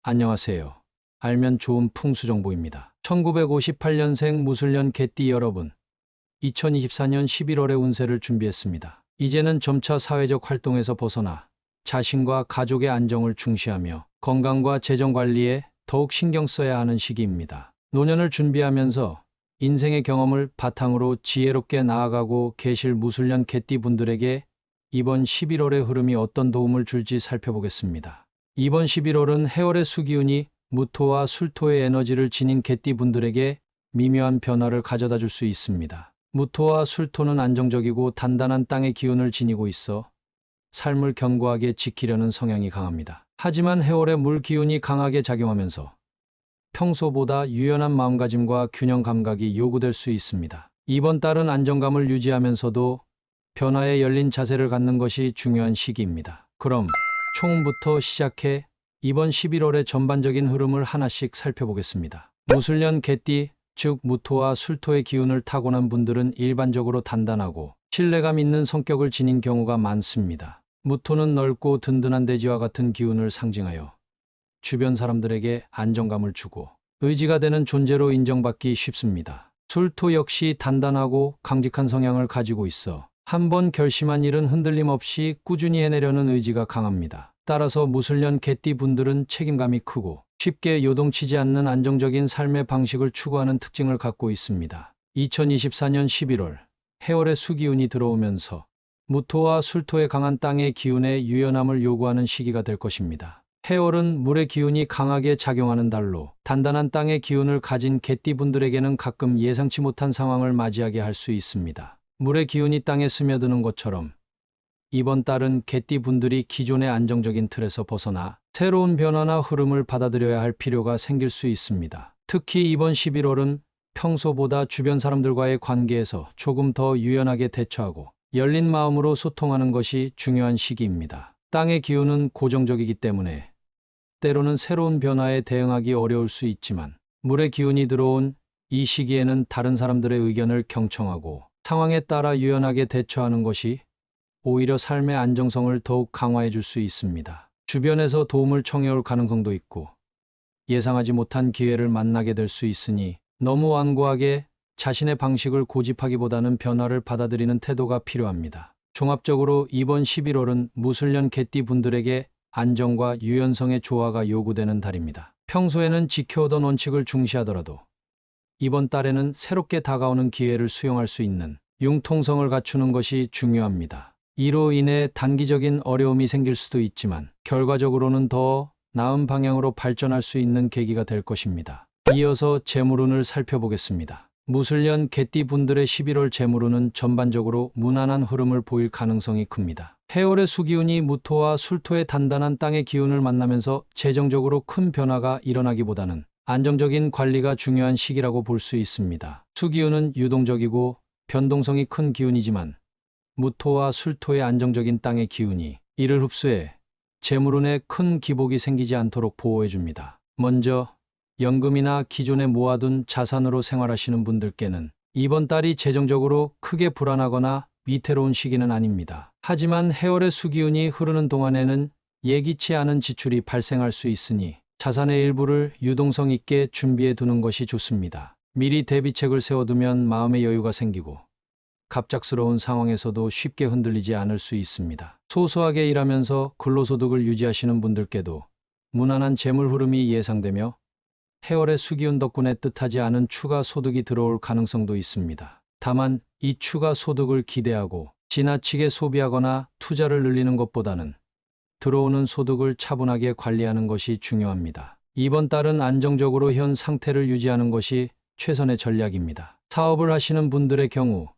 안녕하세요. 알면 좋은 풍수정보입니다. 1958년생 무술년 개띠 여러분, 2024년 11월의 운세를 준비했습니다. 이제는 점차 사회적 활동에서 벗어나 자신과 가족의 안정을 중시하며 건강과 재정 관리에 더욱 신경 써야 하는 시기입니다. 노년을 준비하면서 인생의 경험을 바탕으로 지혜롭게 나아가고 계실 무술년 개띠 분들에게 이번 11월의 흐름이 어떤 도움을 줄지 살펴보겠습니다. 이번 11월은 해월의 수기운이 무토와 술토의 에너지를 지닌 개띠 분들에게 미묘한 변화를 가져다 줄 수 있습니다. 무토와 술토는 안정적이고 단단한 땅의 기운을 지니고 있어 삶을 견고하게 지키려는 성향이 강합니다. 하지만 해월의 물 기운이 강하게 작용하면서 평소보다 유연한 마음가짐과 균형 감각이 요구될 수 있습니다. 이번 달은 안정감을 유지하면서도 변화에 열린 자세를 갖는 것이 중요한 시기입니다. 그럼 총부터 시작해 이번 11월의 전반적인 흐름을 하나씩 살펴보겠습니다. 무술년 개띠, 즉 무토와 술토의 기운을 타고난 분들은 일반적으로 단단하고 신뢰감 있는 성격을 지닌 경우가 많습니다. 무토는 넓고 든든한 대지와 같은 기운을 상징하여 주변 사람들에게 안정감을 주고 의지가 되는 존재로 인정받기 쉽습니다. 술토 역시 단단하고 강직한 성향을 가지고 있어 한번 결심한 일은 흔들림 없이 꾸준히 해내려는 의지가 강합니다. 따라서 무술년 개띠 분들은 책임감이 크고 쉽게 요동치지 않는 안정적인 삶의 방식을 추구하는 특징을 갖고 있습니다. 2024년 11월 해월의 수기운이 들어오면서 무토와 술토의 강한 땅의 기운에 유연함을 요구하는 시기가 될 것입니다. 해월은 물의 기운이 강하게 작용하는 달로 단단한 땅의 기운을 가진 개띠 분들에게는 가끔 예상치 못한 상황을 맞이하게 할 수 있습니다. 물의 기운이 땅에 스며드는 것처럼 이번 달은 개띠 분들이 기존의 안정적인 틀에서 벗어나 새로운 변화나 흐름을 받아들여야 할 필요가 생길 수 있습니다. 특히 이번 11월은 평소보다 주변 사람들과의 관계에서 조금 더 유연하게 대처하고 열린 마음으로 소통하는 것이 중요한 시기입니다. 땅의 기운은 고정적이기 때문에 때로는 새로운 변화에 대응하기 어려울 수 있지만 물의 기운이 들어온 이 시기에는 다른 사람들의 의견을 경청하고 상황에 따라 유연하게 대처하는 것이 오히려 삶의 안정성을 더욱 강화해 줄 수 있습니다. 주변에서 도움을 청해올 가능성도 있고 예상하지 못한 기회를 만나게 될 수 있으니 너무 완고하게 자신의 방식을 고집하기보다는 변화를 받아들이는 태도가 필요합니다. 종합적으로 이번 11월은 무술년 개띠 분들에게 안정과 유연성의 조화가 요구되는 달입니다. 평소에는 지켜오던 원칙을 중시하더라도 이번 달에는 새롭게 다가오는 기회를 수용할 수 있는 융통성을 갖추는 것이 중요합니다. 이로 인해 단기적인 어려움이 생길 수도 있지만 결과적으로는 더 나은 방향으로 발전할 수 있는 계기가 될 것입니다. 이어서 재물운을 살펴보겠습니다. 무술년 개띠 분들의 11월 재물운은 전반적으로 무난한 흐름을 보일 가능성이 큽니다. 해월의 수기운이 무토와 술토의 단단한 땅의 기운을 만나면서 재정적으로 큰 변화가 일어나기보다는 안정적인 관리가 중요한 시기라고 볼 수 있습니다. 수기운은 유동적이고 변동성이 큰 기운이지만 무토와 술토의 안정적인 땅의 기운이 이를 흡수해 재물운에 큰 기복이 생기지 않도록 보호해줍니다. 먼저 연금이나 기존에 모아둔 자산으로 생활하시는 분들께는 이번 달이 재정적으로 크게 불안하거나 위태로운 시기는 아닙니다. 하지만 해월의 수기운이 흐르는 동안에는 예기치 않은 지출이 발생할 수 있으니 자산의 일부를 유동성 있게 준비해 두는 것이 좋습니다. 미리 대비책을 세워두면 마음의 여유가 생기고 갑작스러운 상황에서도 쉽게 흔들리지 않을 수 있습니다. 소소하게 일하면서 근로소득을 유지하시는 분들께도 무난한 재물 흐름이 예상되며 해월의 수기운 덕분에 뜻하지 않은 추가 소득이 들어올 가능성도 있습니다. 다만 이 추가 소득을 기대하고 지나치게 소비하거나 투자를 늘리는 것보다는 들어오는 소득을 차분하게 관리하는 것이 중요합니다. 이번 달은 안정적으로 현 상태를 유지하는 것이 최선의 전략입니다. 사업을 하시는 분들의 경우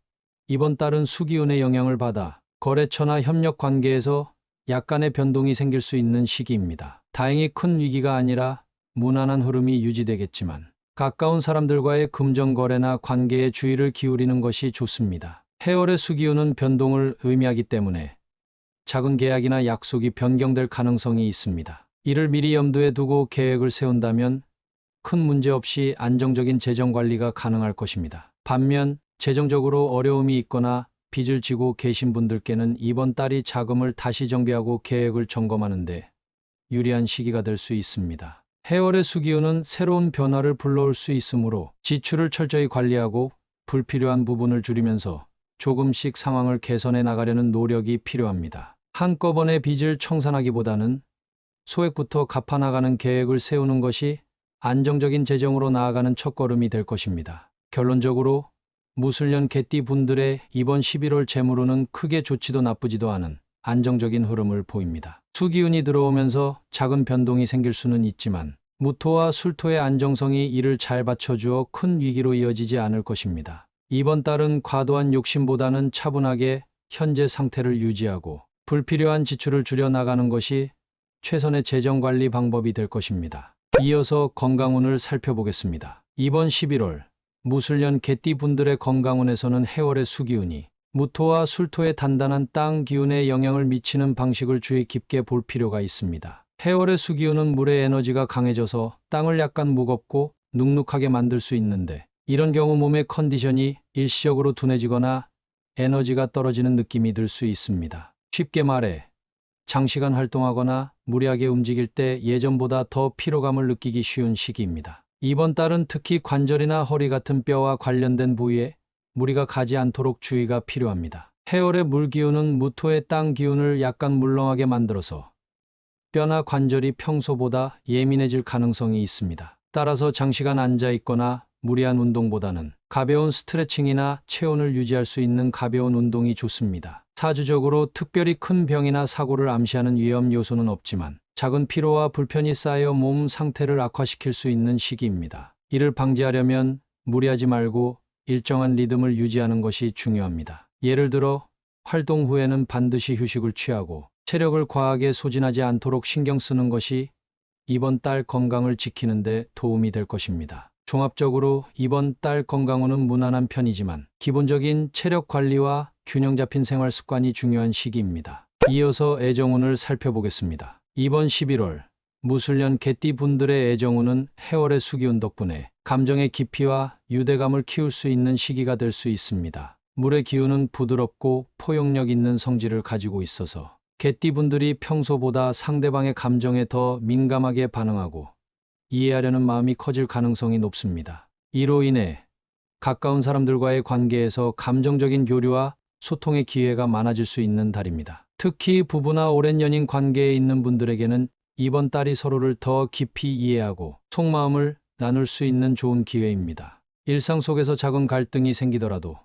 이번 달은 수기운의 영향을 받아 거래처나 협력 관계에서 약간의 변동이 생길 수 있는 시기입니다. 다행히 큰 위기가 아니라 무난한 흐름이 유지되겠지만 가까운 사람들과의 금전 거래나 관계에 주의를 기울이는 것이 좋습니다. 해월의 수기운은 변동을 의미하기 때문에 작은 계약이나 약속이 변경될 가능성이 있습니다. 이를 미리 염두에 두고 계획을 세운다면 큰 문제 없이 안정적인 재정 관리가 가능할 것입니다. 반면 재정적으로 어려움이 있거나 빚을 지고 계신 분들께는 이번 달이 자금을 다시 정비하고 계획을 점검하는 데 유리한 시기가 될 수 있습니다. 해월의 수기운은 새로운 변화를 불러올 수 있으므로 지출을 철저히 관리하고 불필요한 부분을 줄이면서 조금씩 상황을 개선해 나가려는 노력이 필요합니다. 한꺼번에 빚을 청산하기보다는 소액부터 갚아나가는 계획을 세우는 것이 안정적인 재정으로 나아가는 첫걸음이 될 것입니다. 결론적으로 무술년 개띠 분들의 이번 11월 재물운은 크게 좋지도 나쁘지도 않은 안정적인 흐름을 보입니다. 수기운이 들어오면서 작은 변동이 생길 수는 있지만 무토와 술토의 안정성이 이를 잘 받쳐주어 큰 위기로 이어지지 않을 것입니다. 이번 달은 과도한 욕심보다는 차분하게 현재 상태를 유지하고 불필요한 지출을 줄여 나가는 것이 최선의 재정관리 방법이 될 것입니다. 이어서 건강운을 살펴보겠습니다. 이번 11월 무술년 개띠 분들의 건강운에서는 해월의 수기운이 무토와 술토의 단단한 땅 기운에 영향을 미치는 방식을 주의 깊게 볼 필요가 있습니다. 해월의 수기운은 물의 에너지가 강해져서 땅을 약간 무겁고 눅눅하게 만들 수 있는데, 이런 경우 몸의 컨디션이 일시적으로 둔해지거나 에너지가 떨어지는 느낌이 들 수 있습니다. 쉽게 말해 장시간 활동하거나 무리하게 움직일 때 예전보다 더 피로감을 느끼기 쉬운 시기입니다. 이번 달은 특히 관절이나 허리 같은 뼈와 관련된 부위에 무리가 가지 않도록 주의가 필요합니다. 해월의 물기운은 무토의 땅 기운을 약간 물렁하게 만들어서 뼈나 관절이 평소보다 예민해질 가능성이 있습니다. 따라서 장시간 앉아 있거나 무리한 운동보다는 가벼운 스트레칭이나 체온을 유지할 수 있는 가벼운 운동이 좋습니다. 사주적으로 특별히 큰 병이나 사고를 암시하는 위험 요소는 없지만 작은 피로와 불편이 쌓여 몸 상태를 악화시킬 수 있는 시기입니다. 이를 방지하려면 무리하지 말고 일정한 리듬을 유지하는 것이 중요합니다. 예를 들어 활동 후에는 반드시 휴식을 취하고 체력을 과하게 소진하지 않도록 신경 쓰는 것이 이번 달 건강을 지키는 데 도움이 될 것입니다. 종합적으로 이번 달 건강운은 무난한 편이지만 기본적인 체력 관리와 균형 잡힌 생활 습관이 중요한 시기입니다. 이어서 애정운을 살펴보겠습니다. 이번 11월 무술년 개띠 분들의 애정운은 해월의 수기운 덕분에 감정의 깊이와 유대감을 키울 수 있는 시기가 될 수 있습니다. 물의 기운은 부드럽고 포용력 있는 성질을 가지고 있어서 개띠 분들이 평소보다 상대방의 감정에 더 민감하게 반응하고 이해하려는 마음이 커질 가능성이 높습니다. 이로 인해 가까운 사람들과의 관계에서 감정적인 교류와 소통의 기회가 많아질 수 있는 달입니다. 특히 부부나 오랜 연인 관계에 있는 분들에게는 이번 달이 서로를 더 깊이 이해하고 속마음을 나눌 수 있는 좋은 기회입니다. 일상 속에서 작은 갈등이 생기더라도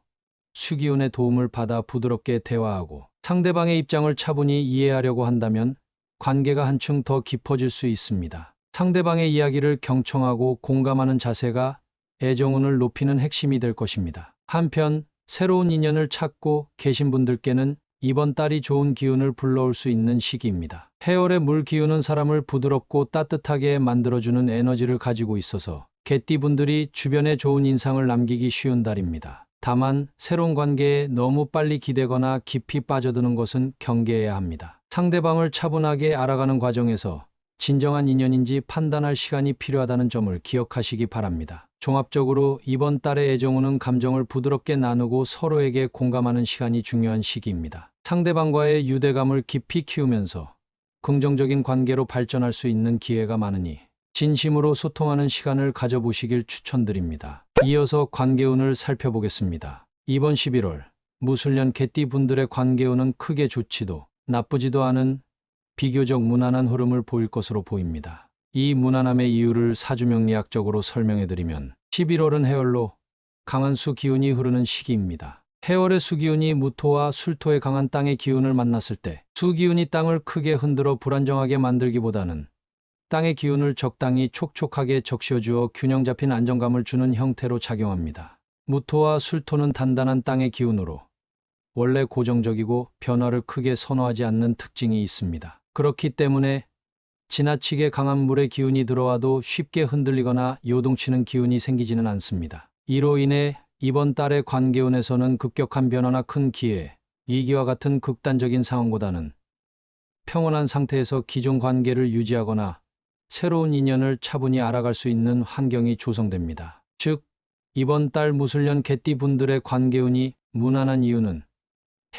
수기운의 도움을 받아 부드럽게 대화하고 상대방의 입장을 차분히 이해하려고 한다면 관계가 한층 더 깊어질 수 있습니다. 상대방의 이야기를 경청하고 공감하는 자세가 애정운을 높이는 핵심이 될 것입니다. 한편 새로운 인연을 찾고 계신 분들께는 이번 달이 좋은 기운을 불러올 수 있는 시기입니다. 해월의 물 기운은 사람을 부드럽고 따뜻하게 만들어주는 에너지를 가지고 있어서 개띠분들이 주변에 좋은 인상을 남기기 쉬운 달입니다. 다만 새로운 관계에 너무 빨리 기대거나 깊이 빠져드는 것은 경계해야 합니다. 상대방을 차분하게 알아가는 과정에서 진정한 인연인지 판단할 시간이 필요하다는 점을 기억하시기 바랍니다. 종합적으로 이번 달의 애정운은 감정을 부드럽게 나누고 서로에게 공감하는 시간이 중요한 시기입니다. 상대방과의 유대감을 깊이 키우면서 긍정적인 관계로 발전할 수 있는 기회가 많으니 진심으로 소통하는 시간을 가져보시길 추천드립니다. 이어서 관계운을 살펴보겠습니다. 이번 11월 무술년 개띠 분들의 관계운은 크게 좋지도 나쁘지도 않은 비교적 무난한 흐름을 보일 것으로 보입니다. 이 무난함의 이유를 사주명리학적으로 설명해드리면 11월은 해월로 강한 수 기운이 흐르는 시기입니다. 해월의 수기운이 무토와 술토의 강한 땅의 기운을 만났을 때 수기운이 땅을 크게 흔들어 불안정하게 만들기보다는 땅의 기운을 적당히 촉촉하게 적셔주어 균형 잡힌 안정감을 주는 형태로 작용합니다. 무토와 술토는 단단한 땅의 기운으로 원래 고정적이고 변화를 크게 선호하지 않는 특징이 있습니다. 그렇기 때문에 지나치게 강한 물의 기운이 들어와도 쉽게 흔들리거나 요동치는 기운이 생기지는 않습니다. 이로 인해 이번 달의 관계운에서는 급격한 변화나 큰 기회, 위기와 같은 극단적인 상황보다는 평온한 상태에서 기존 관계를 유지하거나 새로운 인연을 차분히 알아갈 수 있는 환경이 조성됩니다. 즉, 이번 달 무술년 개띠 분들의 관계운이 무난한 이유는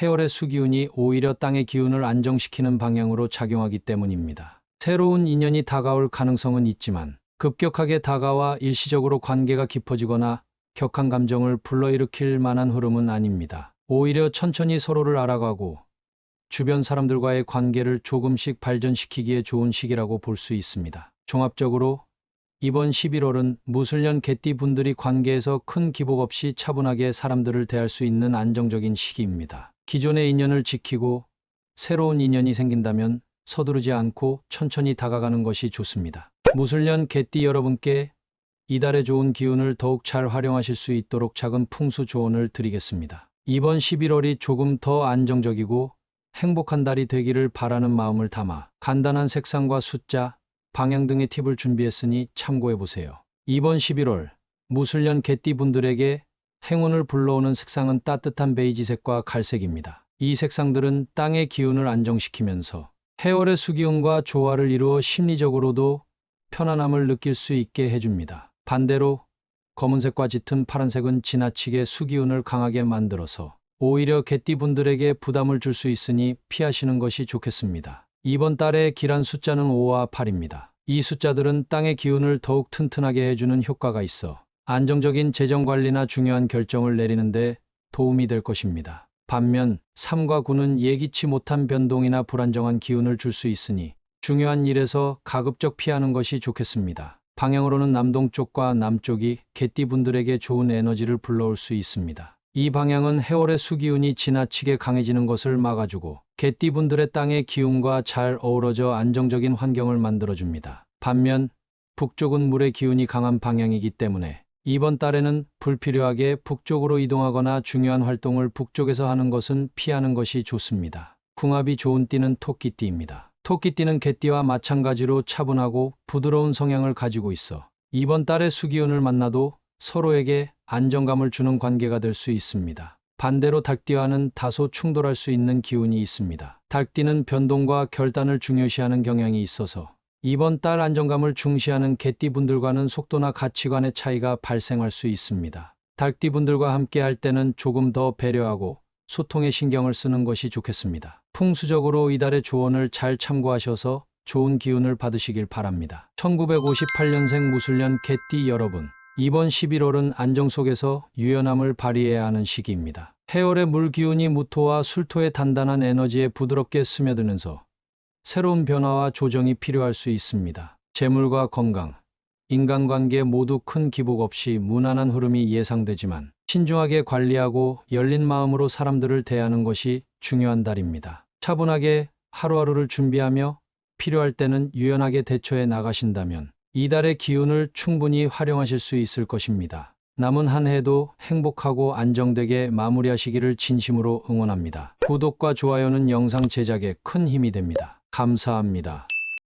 해월의 수기운이 오히려 땅의 기운을 안정시키는 방향으로 작용하기 때문입니다. 새로운 인연이 다가올 가능성은 있지만 급격하게 다가와 일시적으로 관계가 깊어지거나 격한 감정을 불러일으킬 만한 흐름은 아닙니다. 오히려 천천히 서로를 알아가고 주변 사람들과의 관계를 조금씩 발전시키기에 좋은 시기라고 볼 수 있습니다. 종합적으로 이번 11월은 무술년 개띠 분들이 관계에서 큰 기복 없이 차분하게 사람들을 대할 수 있는 안정적인 시기입니다. 기존의 인연을 지키고 새로운 인연이 생긴다면 서두르지 않고 천천히 다가가는 것이 좋습니다. 무술년 개띠 여러분께 이달의 좋은 기운을 더욱 잘 활용하실 수 있도록 작은 풍수 조언을 드리겠습니다. 이번 11월이 조금 더 안정적이고 행복한 달이 되기를 바라는 마음을 담아 간단한 색상과 숫자, 방향 등의 팁을 준비했으니 참고해보세요. 이번 11월 무술년 개띠 분들에게 행운을 불러오는 색상은 따뜻한 베이지색과 갈색입니다. 이 색상들은 땅의 기운을 안정시키면서 해월의 수기운과 조화를 이루어 심리적으로도 편안함을 느낄 수 있게 해줍니다. 반대로 검은색과 짙은 파란색은 지나치게 수기운을 강하게 만들어서 오히려 개띠분들에게 부담을 줄 수 있으니 피하시는 것이 좋겠습니다. 이번 달의 길한 숫자는 5와 8입니다. 이 숫자들은 땅의 기운을 더욱 튼튼하게 해주는 효과가 있어 안정적인 재정관리나 중요한 결정을 내리는데 도움이 될 것입니다. 반면 3과 9는 예기치 못한 변동이나 불안정한 기운을 줄 수 있으니 중요한 일에서 가급적 피하는 것이 좋겠습니다. 방향으로는 남동쪽과 남쪽이 개띠분들에게 좋은 에너지를 불러올 수 있습니다. 이 방향은 해월의 수기운이 지나치게 강해지는 것을 막아주고 개띠분들의 땅의 기운과 잘 어우러져 안정적인 환경을 만들어줍니다. 반면 북쪽은 물의 기운이 강한 방향이기 때문에 이번 달에는 불필요하게 북쪽으로 이동하거나 중요한 활동을 북쪽에서 하는 것은 피하는 것이 좋습니다. 궁합이 좋은 띠는 토끼띠입니다. 토끼띠는 개띠와 마찬가지로 차분하고 부드러운 성향을 가지고 있어 이번 달에 수기운을 만나도 서로에게 안정감을 주는 관계가 될 수 있습니다. 반대로 닭띠와는 다소 충돌할 수 있는 기운이 있습니다. 닭띠는 변동과 결단을 중요시하는 경향이 있어서 이번 달 안정감을 중시하는 개띠분들과는 속도나 가치관의 차이가 발생할 수 있습니다. 닭띠분들과 함께 할 때는 조금 더 배려하고 소통에 신경을 쓰는 것이 좋겠습니다. 풍수적으로 이달의 조언을 잘 참고하셔서 좋은 기운을 받으시길 바랍니다. 1958년생 무술년 개띠 여러분, 이번 11월은 안정 속에서 유연함을 발휘해야 하는 시기입니다. 해월의 물 기운이 무토와 술토의 단단한 에너지에 부드럽게 스며들면서 새로운 변화와 조정이 필요할 수 있습니다. 재물과 건강, 인간관계 모두 큰 기복 없이 무난한 흐름이 예상되지만 신중하게 관리하고 열린 마음으로 사람들을 대하는 것이 중요한 달입니다. 차분하게 하루하루를 준비하며 필요할 때는 유연하게 대처해 나가신다면 이달의 기운을 충분히 활용하실 수 있을 것입니다. 남은 한 해도 행복하고 안정되게 마무리하시기를 진심으로 응원합니다. 구독과 좋아요는 영상 제작에 큰 힘이 됩니다. 감사합니다.